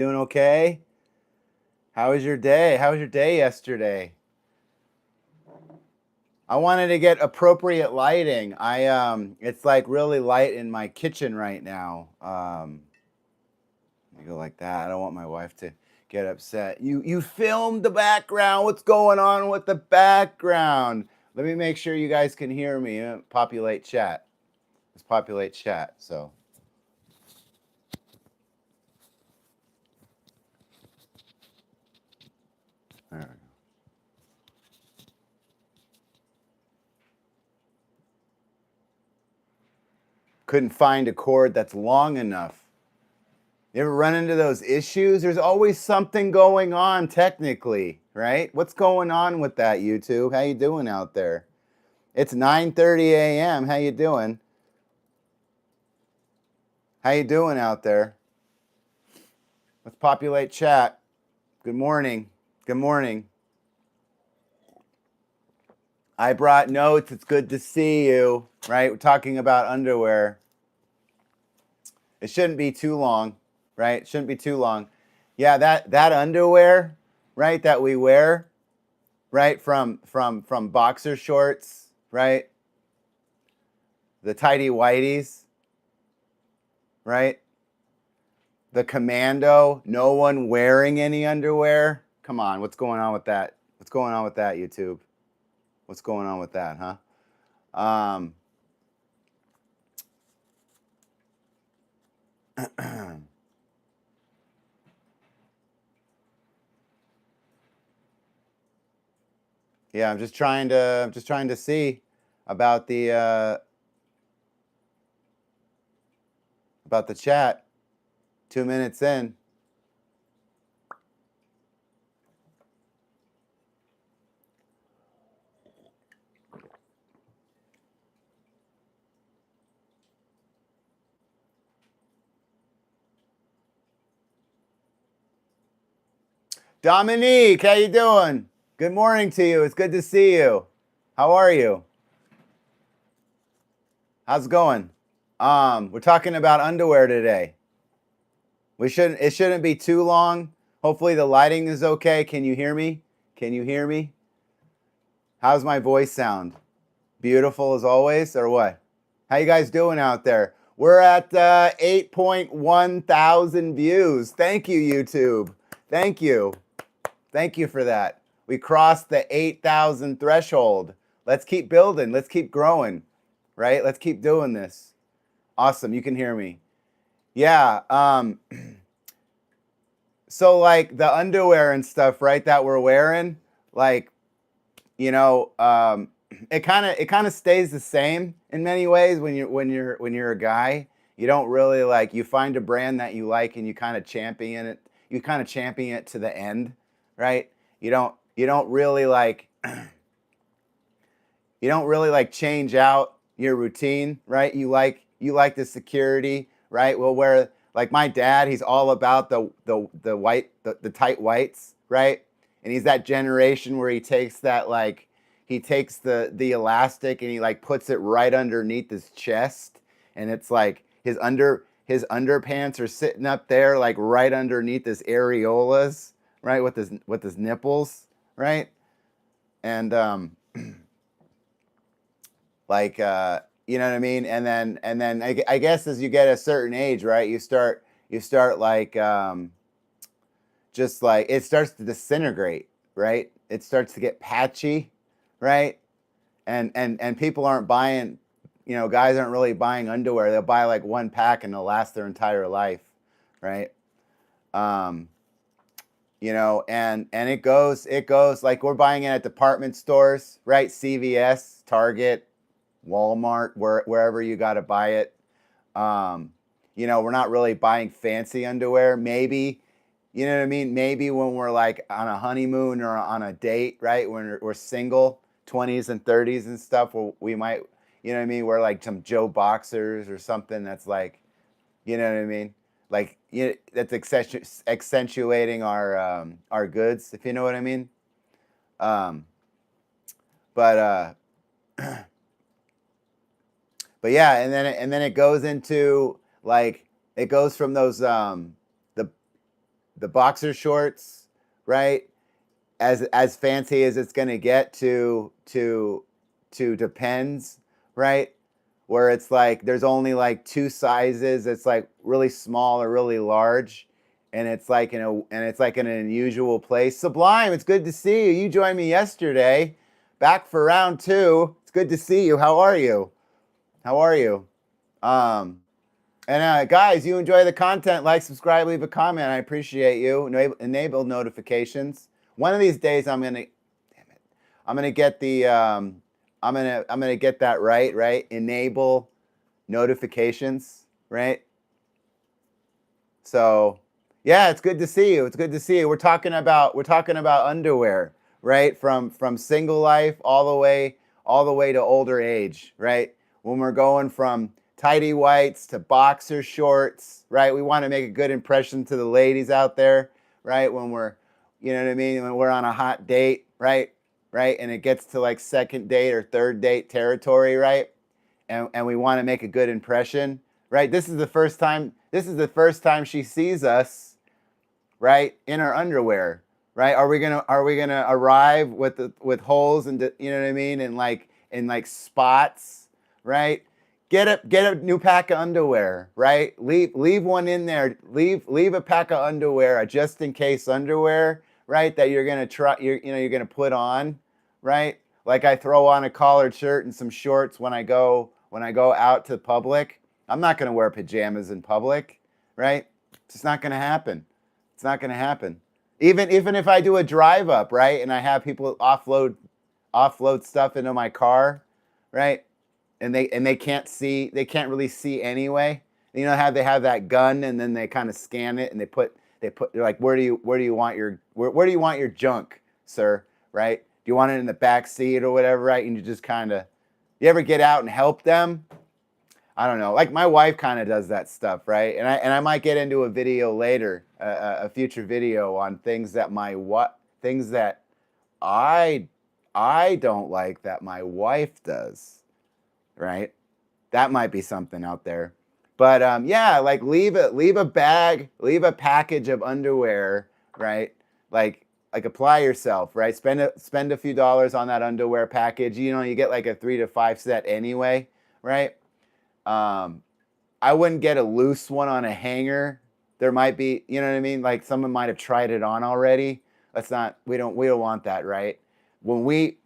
Doing okay? How was your day? How was your day yesterday? I wanted to get appropriate lighting. It's like really light in my kitchen right now. Let me go like that. I don't want my wife to get upset. You filmed the background. What's going on with the background? Let me make sure you guys can hear me. Populate chat. Let's populate chat. So there we go. Couldn't find a cord that's long enough. You ever run into those issues? There's always something going on technically, right? What's going on with that, YouTube? How you doing out there? It's 9:30 a.m. How you doing? How you doing out there? Let's populate chat. Good morning. Good morning. I brought notes. It's good to see you, right? We're talking about underwear. It shouldn't be too long, right? It shouldn't be too long. Yeah, that underwear, right, that we wear, right, from boxer shorts, right? The tighty whities, right? The commando, no one wearing any underwear. Come on, what's going on with that? What's going on with that, YouTube? What's going on with that, huh? Um, yeah, I'm just trying to see about the chat. 2 minutes in. Dominique, how you doing? Good morning to you. It's good to see you. How are you? How's it going? We're talking about underwear today. It shouldn't be too long. Hopefully the lighting is okay. Can you hear me? Can you hear me? How's my voice sound? Beautiful as always, or what? How you guys doing out there? We're at 8.1 thousand views. Thank you, YouTube. Thank you. Thank you for that. We crossed the 8,000 threshold. Let's keep building. Let's keep growing, right? Let's keep doing this. Awesome. You can hear me. Yeah. So like the underwear and stuff, right, that we're wearing, like, you know, it kind of stays the same in many ways when you're a guy. You don't really like you find a brand that you like and you kind of champion it. You kind of champion it to the end, right? You don't really like you don't really like change out your routine, right? You like the security, right? Well, where like my dad, he's all about the tight whites, right? And he's that generation where he takes the elastic and he like puts it right underneath his chest, and it's like his underpants are sitting up there like right underneath his areolas, right, with his nipples, right? And like you know what I mean. And then I guess as you get a certain age, right, you start like just like it starts to disintegrate, right? It starts to get patchy, right? And people aren't buying, guys aren't really buying underwear. They'll buy like one pack and they'll last their entire life, right? um and it goes like we're buying it at department stores, right? CVS, Target, Walmart, wherever you got to buy it. Um, we're not really buying fancy underwear. Maybe, you know what I mean? Maybe when we're like on a honeymoon or on a date, right? When we're single, 20s and 30s and stuff, we might, you know what I mean? Wear like some Joe Boxers or something that's like, you know what I mean? Like, that's accentuating our goods, if you know what I mean. Um, but but yeah, and then it goes into like it goes from those the the boxer shorts, right? As fancy as it's gonna get to Depends, right? Where it's like there's only like two sizes. It's like really small or really large, and it's like in an unusual place. Sublime, it's good to see you. You joined me yesterday, back for round two. It's good to see you. How are you? How are you? Um, and guys, you enjoy the content, like, subscribe, leave a comment. I appreciate you. Enable notifications. One of these days, damn it, I'm gonna get the, I'm gonna get that right, right? Enable notifications, right? So, yeah, it's good to see you. It's good to see you. We're talking about underwear, right? From single life all the way to older age, right? When we're going from tidy whites to boxer shorts, right? We want to make a good impression to the ladies out there, right? When we're, you know what I mean? When we're on a hot date, right? Right? And it gets to like second date or third date territory, right? And we want to make a good impression, right? This is the first time she sees us, right, in our underwear, right? Are we gonna arrive with holes and you know what I mean, and like spots, right? Get a new pack of underwear, right? Leave one in there. Leave a pack of underwear, a just in case underwear, right? That you're gonna try. You're gonna put on, right? Like I throw on a collared shirt and some shorts when I go out to public. I'm not gonna wear pajamas in public, right? It's just not gonna happen. It's not gonna happen. Even if I do a drive up, right, and I have people offload stuff into my car, right? And they can't really see anyway. You know how they have that gun and then they kind of scan it and they're like, where do you want your junk, sir? Right? Do you want it in the back seat or whatever, right? And you ever get out and help them? I don't know. Like my wife kind of does that stuff, right? And I might get into a video later, a future video on things that I I don't like that my wife does, right? That might be something out there. But yeah, like leave a package of underwear, right? Like apply yourself, right? Spend a few dollars on that underwear package. You know, you get like a 3 to 5 set anyway, right? Um, I wouldn't get a loose one on a hanger. There might be, you know what I mean? Like someone might have tried it on already. We don't want that, right? When we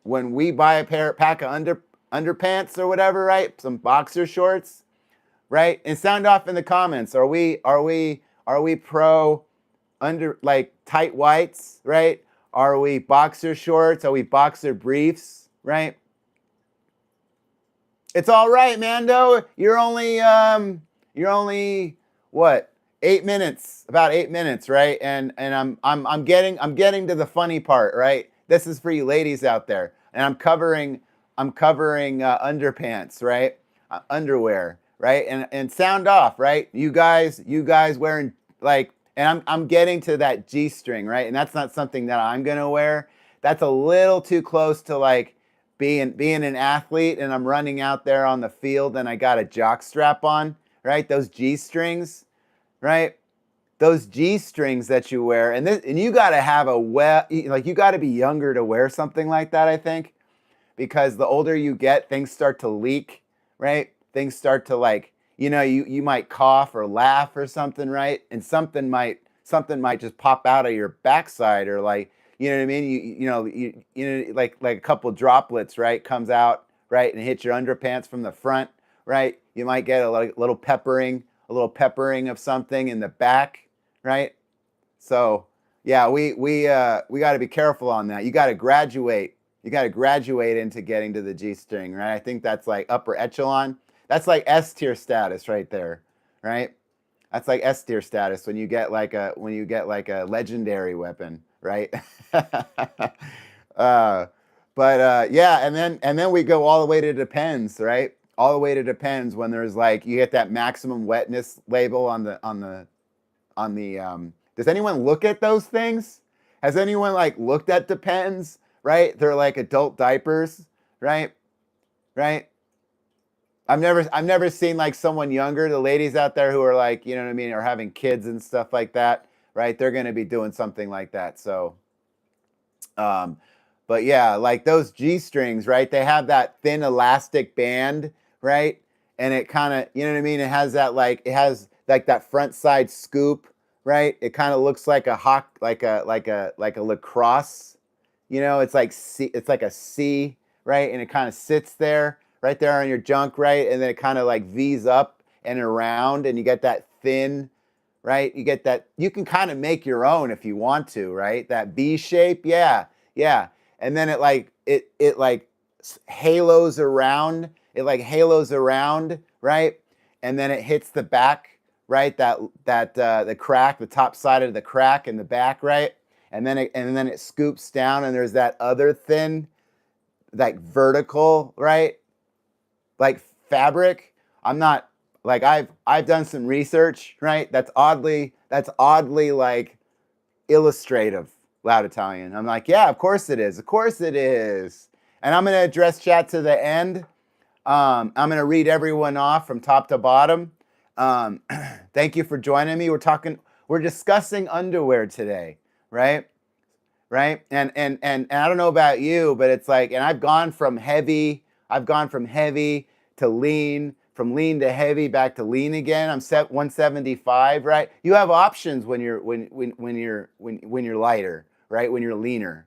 buy a pack of underpants or whatever, right? Some boxer shorts, right? And sound off in the comments. Are we pro under like tight whites, right? Are we boxer shorts? Are we boxer briefs, right? It's all right, Mando. You're only what? 8 minutes, about 8 minutes, right? And I'm getting to the funny part, right? This is for you ladies out there, and I'm covering underpants, right? Underwear, right? And sound off, right? You guys wearing like, and I'm getting to that G string, right? And that's not something that I'm gonna wear. That's a little too close to like being an athlete, and I'm running out there on the field, and I got a jock strap on, right? Those G strings, right? Those G strings that you wear, and you got to have you got to be younger to wear something like that, I think, because the older you get, things start to leak, right? Things start to like, you might cough or laugh or something, right? And something might just pop out of your backside, or like, you know what I mean? Like a couple droplets, right? Comes out, right, and hits your underpants from the front, right? You might get a little peppering of something in the back, right? So yeah, we got to be careful on that. You got to graduate. You got to graduate into getting to the G string, right? I think that's like upper echelon. That's like S tier status right there, right? That's like S tier status when you get like a legendary weapon, right? uh, but yeah, and then we go all the way to Depends, right? All the way to Depends when there's like you get that maximum wetness label on the. Does anyone look at those things? Has anyone like looked at Depends? Right? They're like adult diapers, right? Right? I've never seen like someone younger, the ladies out there who are like, you know what I mean, are having kids and stuff like that. right? They're going to be doing something like that. So, um, but yeah, like those G strings, right? They have that thin elastic band, right? And it kind of, you know what I mean? It has that like it has like that front side scoop, right? It kind of looks like a hawk, like a lacrosse, you know? It's like C, it's like a C, right? And it kind of sits there, right there on your junk, right? And then it kind of like V's up and around, and you get that thin, right? You get that. You can kind of make your own if you want to, right? That B shape, yeah, yeah. And then it like halos around. It like halos around, right? And then it hits the back, right? The crack, the top side of the crack in the back, right? And then it scoops down, and there's that other thin, like vertical, right? Like fabric. I'm not like I've done some research, right? That's oddly like illustrative, Loud Italian. I'm like, yeah, of course it is. Of course it is. And I'm gonna address chat to the end. I'm gonna read everyone off from top to bottom. Um, thank you for joining me. We're discussing underwear today, right? Right? And I don't know about you, but it's like, and I've gone from heavy to lean, from lean to heavy, back to lean again. I'm set 175, right? You have options when you're lighter, right? When you're leaner.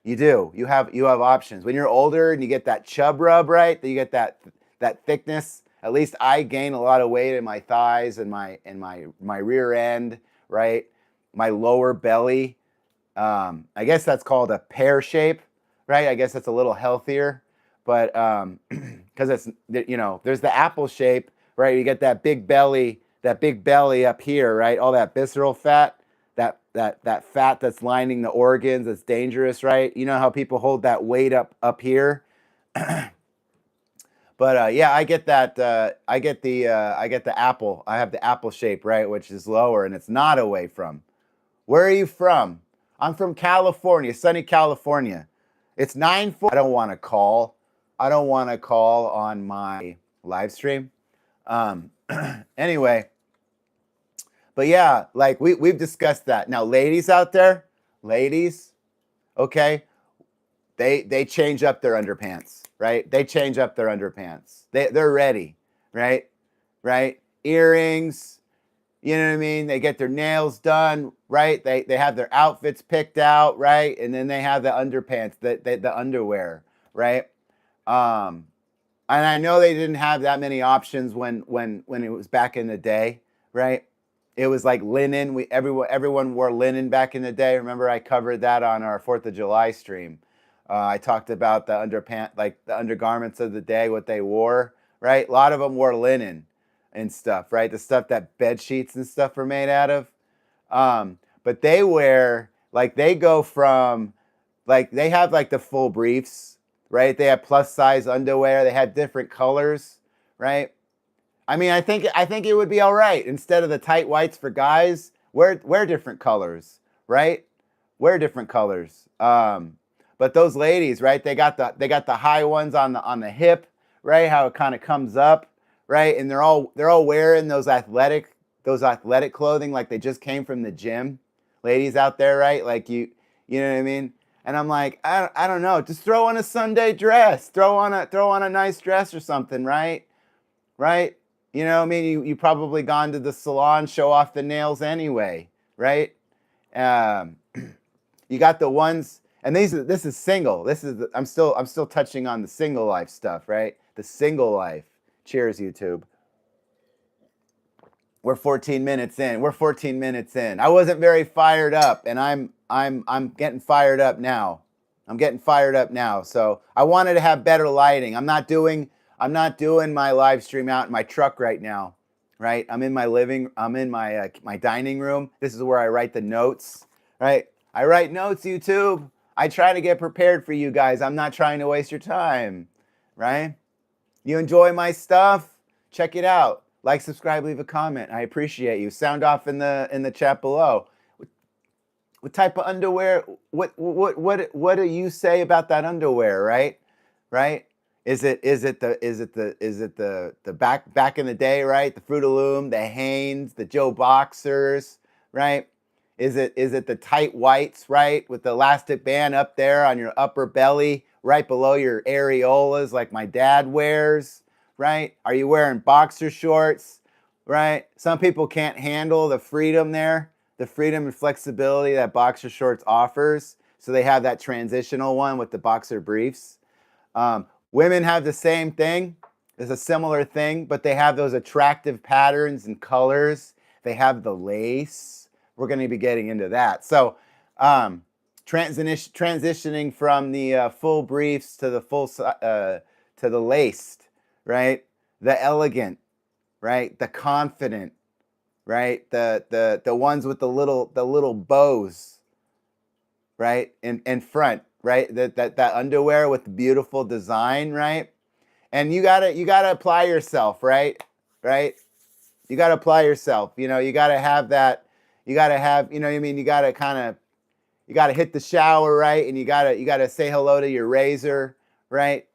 You do. You have options. When you're older and you get that chub rub, right? You get that thickness. At least I gain a lot of weight in my thighs and my rear end, right? My lower belly. I guess that's called a pear shape, right? I guess that's a little healthier, but because it's, there's the apple shape, right? You get that big belly up here, right? All that visceral fat, that fat that's lining the organs, that's dangerous, right? You know how people hold that weight up here. But yeah, I get that. I get the apple. I have the apple shape, right, which is lower, and it's not away from. Where are you from? I'm from California, sunny California. It's 9:40. I don't want to call on my live stream. Anyway, but yeah, like we've discussed that. Now, ladies out there, ladies, okay, they change up their underpants, right? They change up their underpants. They're ready, right? Right? Earrings, you know what I mean? They get their nails done, right? They have their outfits picked out, right? And then they have the underpants, the underwear, right? Um, and I know they didn't have that many options when it was back in the day, right? It was like linen. Everyone wore linen back in the day. Remember, I covered that on our 4th of July stream. I talked about like the undergarments of the day, what they wore, right? A lot of them wore linen and stuff, right? The stuff that bed sheets and stuff are made out of. But they go from, like, they have like the full briefs, right? They have plus size underwear. They have different colors, right? I mean, I think it would be all right. Instead of the tight whites for guys, wear different colors, right? Wear different colors. But those ladies, right? They got the high ones on the hip, right? How it kind of comes up, right? And they're all wearing those athletic clothing like they just came from the gym. Ladies out there, right? Like you know what I mean? And I'm like, I don't know. Just throw on a Sunday dress. Throw on a nice dress or something, right? Right? You know, I mean, you probably gone to the salon, show off the nails anyway, right? You got the ones, and this is single. I'm still touching on the single life stuff, right? The single life. Cheers, YouTube. We're 14 minutes in. I wasn't very fired up, and I'm getting fired up now. So I wanted to have better lighting. I'm not doing my live stream out in my truck right now, right? I'm in my dining room. This is where I write the notes, right? I write notes, YouTube. I try to get prepared for you guys. I'm not trying to waste your time, right? You enjoy my stuff? Check it out. Like, subscribe, leave a comment. I appreciate you. Sound off in the chat below. What type of underwear? What do you say about that underwear? Right? Is it the back in the day? Right? The Fruit of Loom, the Hanes, the Joe Boxers. Right? Is it the tight whites, right, with the elastic band up there on your upper belly, right below your areolas, like my dad wears, right? Are you wearing boxer shorts, right? Some people can't handle the freedom there, the freedom and flexibility that boxer shorts offers. So they have that transitional one with the boxer briefs. Women have the same thing. It's a similar thing, but they have those attractive patterns and colors. They have the lace. We're going to be getting into that. So, transitioning from the full briefs to the to the laced, right? The elegant, right? The confident, right? The ones with the little bows, right? In front, right? That underwear with the beautiful design, right? And you gotta apply yourself, right? Right? You gotta apply yourself. You gotta have that. You gotta have, what I mean, you gotta hit the shower, right? And you gotta say hello to your razor, right?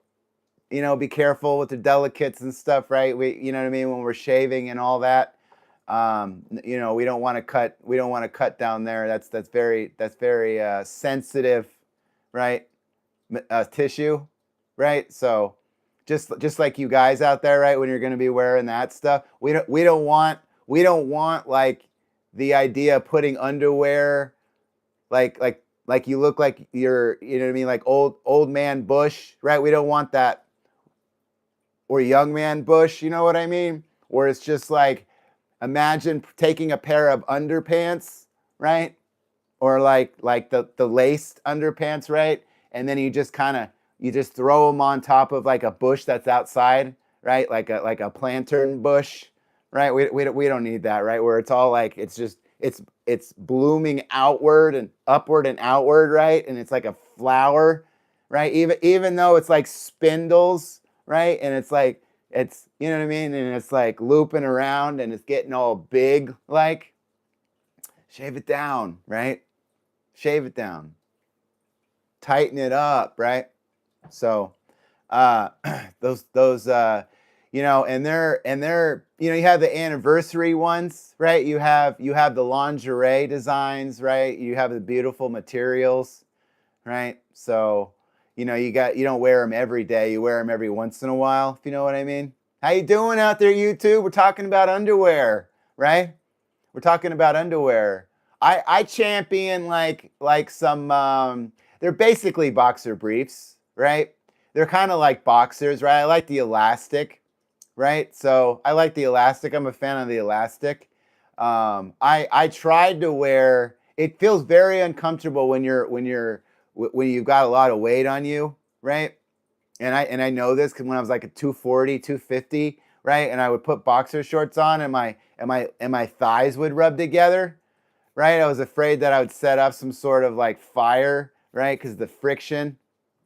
Be careful with the delicates and stuff, right? What I mean, when we're shaving and all that. We don't want to cut down there. That's very sensitive, right? Tissue, right? So just like you guys out there, right? When you're going to be wearing that stuff, we don't want like the idea of putting underwear like you look like you're, what I mean, like old man Bush, right? We don't want that, or young man Bush, you know what I mean? Where it's just like, imagine taking a pair of underpants, right? Or like the laced underpants, right? And then you just throw them on top of like a bush that's outside, right? Like a plantain bush, right? We don't need that, right? Where it's all like it's blooming outward and upward and outward, right? And it's like a flower, right? Even though it's like spindles, right? And it's like you know what I mean? And it's like looping around and it's getting all big, like, shave it down, right? Shave it down. Tighten it up, right? So those and they're you have the anniversary ones, right? You have the lingerie designs, right? You have the beautiful materials, right? So you don't wear them every day. You wear them every once in a while, if you know what I mean. How you doing out there, YouTube? We're talking about underwear, right? We're talking about underwear. I champion like some they're basically boxer briefs, right? They're kind of like boxers, right? I like the elastic, right? So I like the elastic. I'm a fan of the elastic. I tried to wear. It feels very uncomfortable when you've got a lot of weight on you, right? And I know this because when I was like a 240, 250, right? And I would put boxer shorts on and my thighs would rub together, right? I was afraid that I would set up some sort of like fire, right? Because the friction,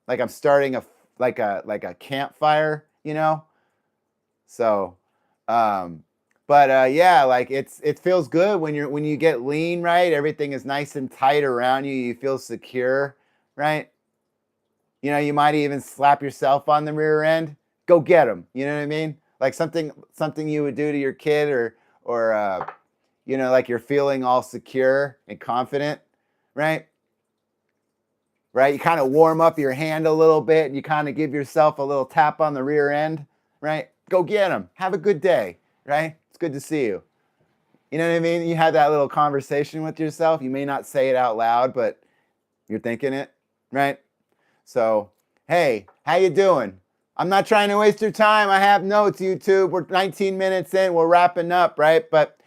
like I'm starting a campfire, So, yeah, like it feels good when you get lean, right? Everything is nice and tight around you. You feel secure, right? You might even slap yourself on the rear end. Go get them. You know what I mean? Like something you would do to your kid, or like you're feeling all secure and confident, right? Right? You kind of warm up your hand a little bit, and you kind of give yourself a little tap on the rear end, right? Go get them. Have a good day, right? It's good to see you. You know what I mean? You had that little conversation with yourself. You may not say it out loud, but you're thinking it, right? So, hey, how you doing? I'm not trying to waste your time. I have notes, YouTube. We're 19 minutes in. We're wrapping up, right? But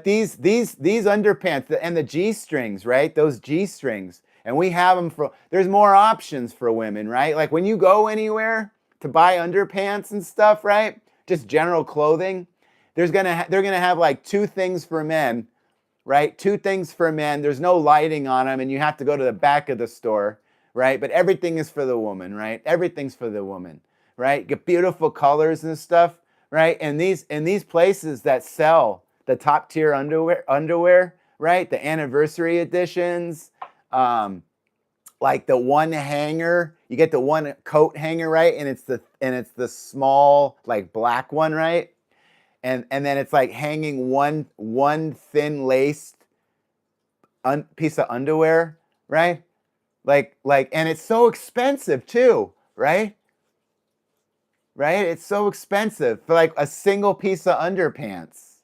these underpants and the G-strings, right? Those G-strings. And we have them there's more options for women, right? Like when you go anywhere to buy underpants and stuff, right? Just general clothing, they're going to have like two things for men, right? Two things for men. There's no lighting on them and you have to go to the back of the store, right? But everything is for the woman, right? Everything's for the woman, right? Get beautiful colors and stuff, right? And these places that sell the top tier underwear, right? The anniversary editions, like the one hanger, you get the one coat hanger, right? And it's the small like black one, right? And then it's like hanging one thin laced piece of underwear, right? And it's so expensive too, right? Right? It's so expensive for like a single piece of underpants,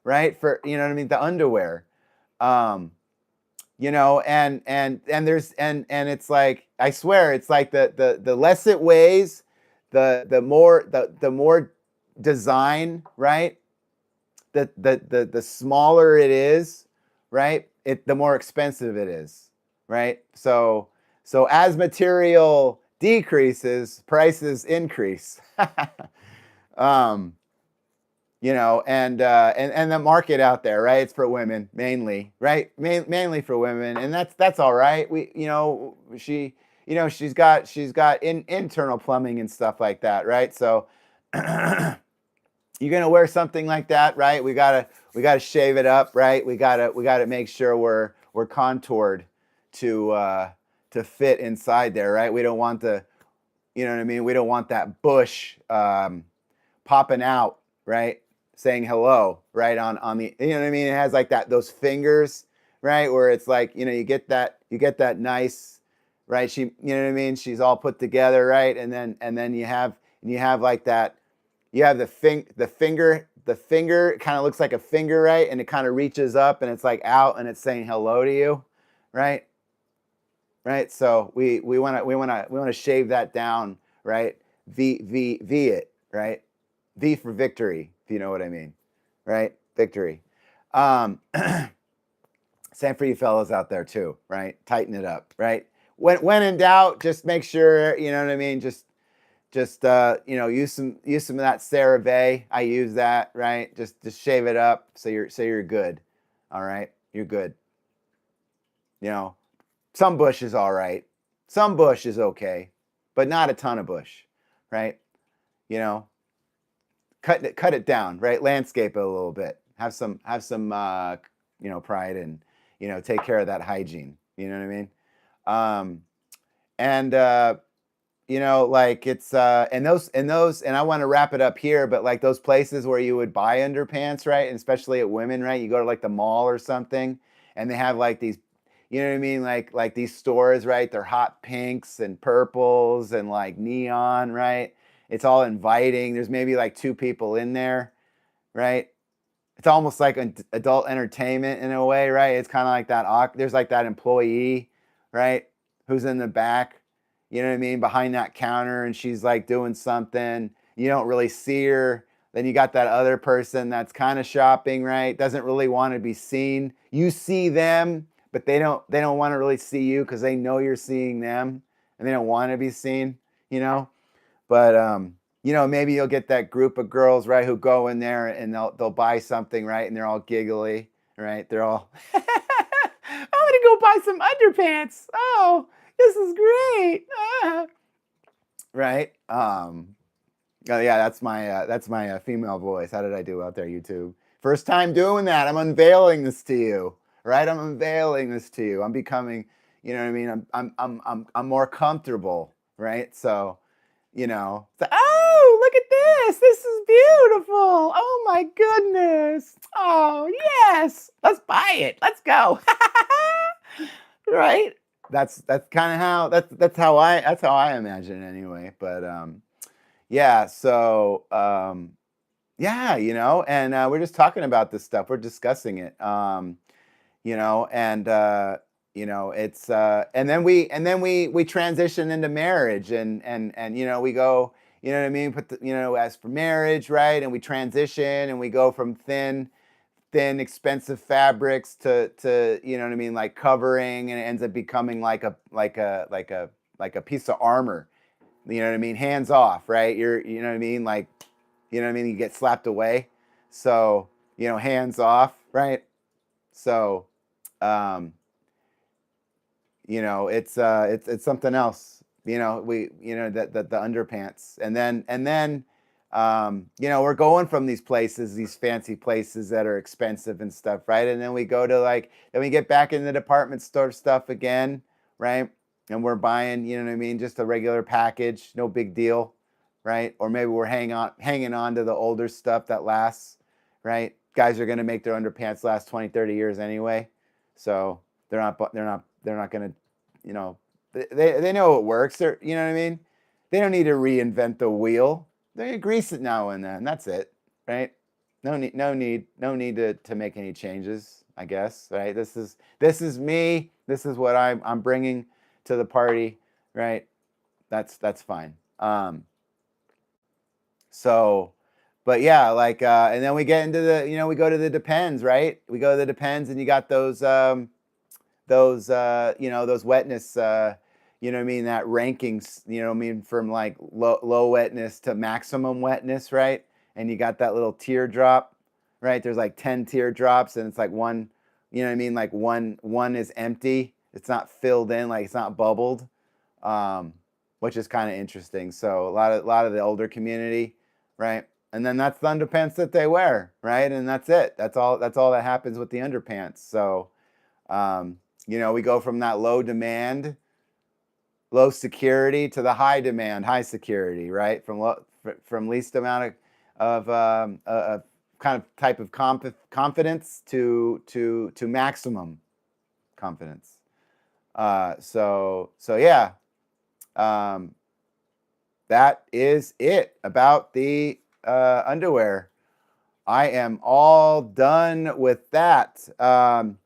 right? For you know what I mean, the underwear. Um, and there's and it's like I swear it's like the less it weighs, the more design, right? The smaller it is, right? The more expensive it is, right? So as material decreases, prices increase. um, and the market out there, right? It's for women mainly, right? Mainly for women, and that's all right. She's got internal plumbing and stuff like that, right? So you're gonna wear something like that, right? We gotta shave it up, right? We gotta make sure we're contoured to fit inside there, right? We don't want you know what I mean? We don't want that bush popping out, right? Saying hello, right? On the, you know what I mean? It has like those fingers, right? Where it's like, you get that nice, right? You know what I mean? She's all put together, right? And then you have like that, you have the finger kind of looks like a finger, right? And it kind of reaches up and it's like out and it's saying hello to you, right? Right. So we want to shave that down, right? V it, right? V for victory, if you know what I mean, right? Victory. Um, Same for you fellas out there too, right? Tighten it up, right? When in doubt, just make sure you know what I mean. Just use some of that CeraVe. I use that, right? Just shave it up so you're good. All right, you're good. You know, some bush is all right. Some bush is okay, but not a ton of bush, right? You know, cut it down, right? Landscape it a little bit. Have some pride and take care of that hygiene. You know what I mean? Um, and like it's and I want to wrap it up here, but like those places where you would buy underpants, right? And especially at women, right? You go to like the mall or something, and they have like these, you know what I mean? Like these stores, right? They're hot pinks and purples and like neon, right? It's all inviting. There's maybe like two people in there, right? It's almost like an adult entertainment in a way, right? It's kind of like that. There's like that employee, right, who's in the back, you know what I mean, behind that counter, and she's like doing something. You don't really see her. Then you got that other person that's kind of shopping, right? Doesn't really want to be seen. You see them, but they don't want to really see you because they know you're seeing them, and they don't want to be seen, you know. But maybe you'll get that group of girls, right, who go in there and they'll buy something, right, and they're all giggly, right? They're all, I'm gonna go buy some underpants. Oh, this is great, right? Oh, yeah, that's my female voice. How did I do out there, YouTube? First time doing that. I'm unveiling this to you, right? I'm unveiling this to you. I'm becoming, you know what I mean? I'm more comfortable, right? So oh, look at this. This is beautiful. Oh my goodness. Oh, yes. Let's buy it. Let's go. Right? That's kind of how that's how I imagine it anyway. But yeah, so yeah, and we're just talking about this stuff. We're discussing it. It's and then we transition into marriage and we go, you know what I mean, as for marriage, right? And we transition and we go from thin expensive fabrics to you know what I mean, like covering, and it ends up becoming like a piece of armor. You know what I mean? Hands off, right? You know what I mean? Like, you know what I mean? You get slapped away. So, hands off, right? So, um, it's something else. That the underpants, and then we're going from these places, these fancy places that are expensive and stuff, right? And then we go to then we get back in the department store stuff again, right? And we're buying, you know what I mean, just a regular package, no big deal, right? Or maybe we're hanging on to the older stuff that lasts, right? Guys are going to make their underpants last 20, 30 years anyway. So, They're not going to, you know, they know it works. You know what I mean? They don't need to reinvent the wheel. They grease it now and then. That's it, right? No need to make any changes, I guess, right? This is me. This is what I'm bringing to the party, right? That's fine. So, but yeah, like, and then we get into we go to the Depends, right? We go to the Depends, and you got those those wetness, you know what I mean, that rankings, you know what I mean, from like low wetness to maximum wetness, right? And you got that little teardrop, right? There's like 10 teardrops, and it's like one, you know what I mean, like one is empty. It's not filled in, like it's not bubbled, which is kind of interesting. So a lot of the older community, right? And then that's the underpants that they wear, right? And that's it. That's all that happens with the underpants. So we go from that low demand, low security to the high demand, high security, right? From least amount of kind of type of confidence to maximum confidence. So yeah, that is it about the underwear. I am all done with that.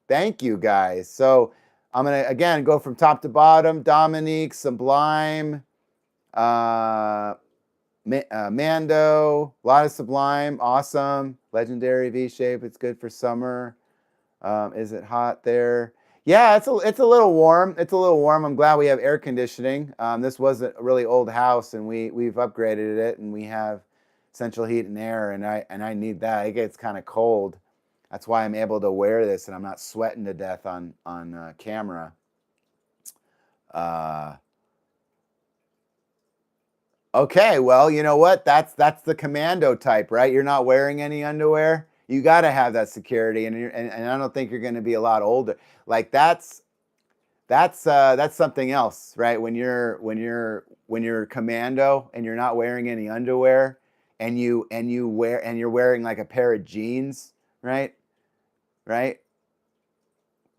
Thank you, guys. So I'm going to, again, go from top to bottom. Dominique, Sublime, Mando, a lot of Sublime, awesome. Legendary V-shape, it's good for summer. Is it hot there? Yeah, it's a little warm. It's a little warm. I'm glad we have air conditioning. This was a really old house, and we've upgraded it, and we have central heat and air, and I need that. It gets kind of cold. That's why I'm able to wear this, and I'm not sweating to death on camera. Okay, well, you know what? That's the commando type, right? You're not wearing any underwear. You got to have that security, and I don't think you're going to be a lot older. Like that's something else, right? When you're commando and you're not wearing any underwear, and you're wearing like a pair of jeans, right? Right?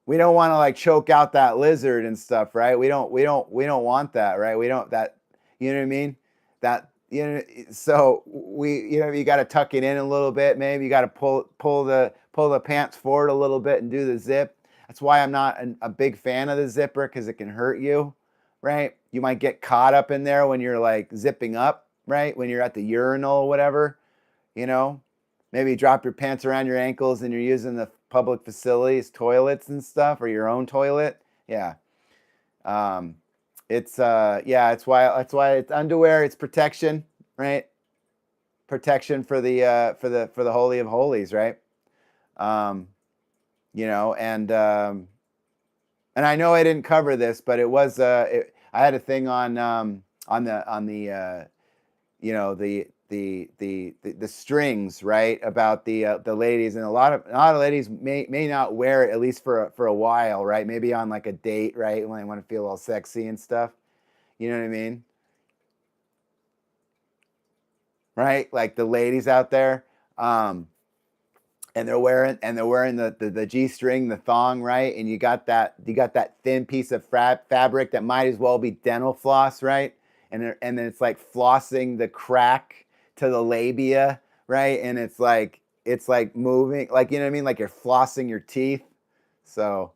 We don't want to like choke out that lizard and stuff, right? We don't want that, right? We don't that, you know what I mean? That, so you got to tuck it in a little bit. Maybe you got to pull the pants forward a little bit and do the zip. That's why I'm not a big fan of the zipper, because it can hurt you, right? You might get caught up in there when you're like zipping up, right? When you're at the urinal or whatever, maybe you drop your pants around your ankles and you're using the public facilities, toilets and stuff, or your own toilet. Yeah. It's it's why it's underwear. It's protection, right? Protection for the Holy of Holies, right? And I know I didn't cover this, but it was I had a thing on the the strings, right? About the ladies, and a lot of ladies may not wear it, at least for a while, right? Maybe on like a date, right? When they want to feel all sexy and stuff. You know what I mean? Right? Like the ladies out there, and they're wearing the G-string, the thong, right? And you got that thin piece of fabric that might as well be dental floss, right? And then it's like flossing the crack to the labia, right? And it's like moving, like, you know what I mean? Like you're flossing your teeth. So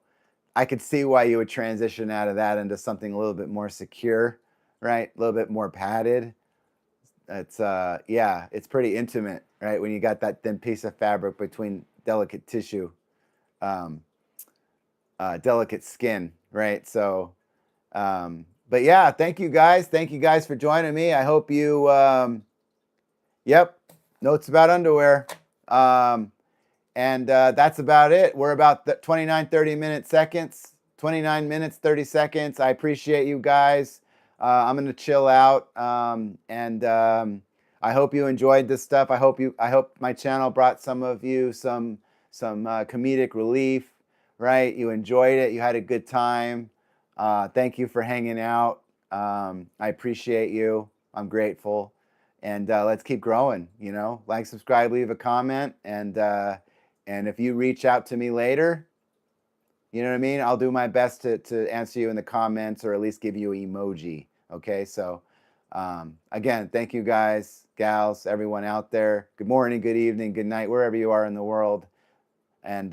I could see why you would transition out of that into something a little bit more secure, right? A little bit more padded. It's it's pretty intimate, right? When you got that thin piece of fabric between delicate tissue, delicate skin, right? So, but yeah, thank you guys for joining me. I hope you, yep, notes about underwear. And that's about it. We're about 29 minutes, 30 seconds. I appreciate you guys. I'm gonna chill out, and I hope you enjoyed this stuff. I hope my channel brought some of you some comedic relief, right? You enjoyed it. You had a good time. Thank you for hanging out. I appreciate you. I'm grateful, and let's keep growing. Like, subscribe, leave a comment, and if you reach out to me later, You know what I mean? I'll do my best to answer you in the comments or at least give you an emoji. Okay, so again, thank you guys, gals, everyone out there. Good morning, good evening, good night, wherever you are in the world. And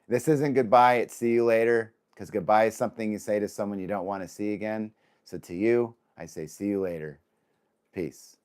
this isn't goodbye, it's see you later, because goodbye is something you say to someone you don't want to see again. So to you, I say see you later. Peace.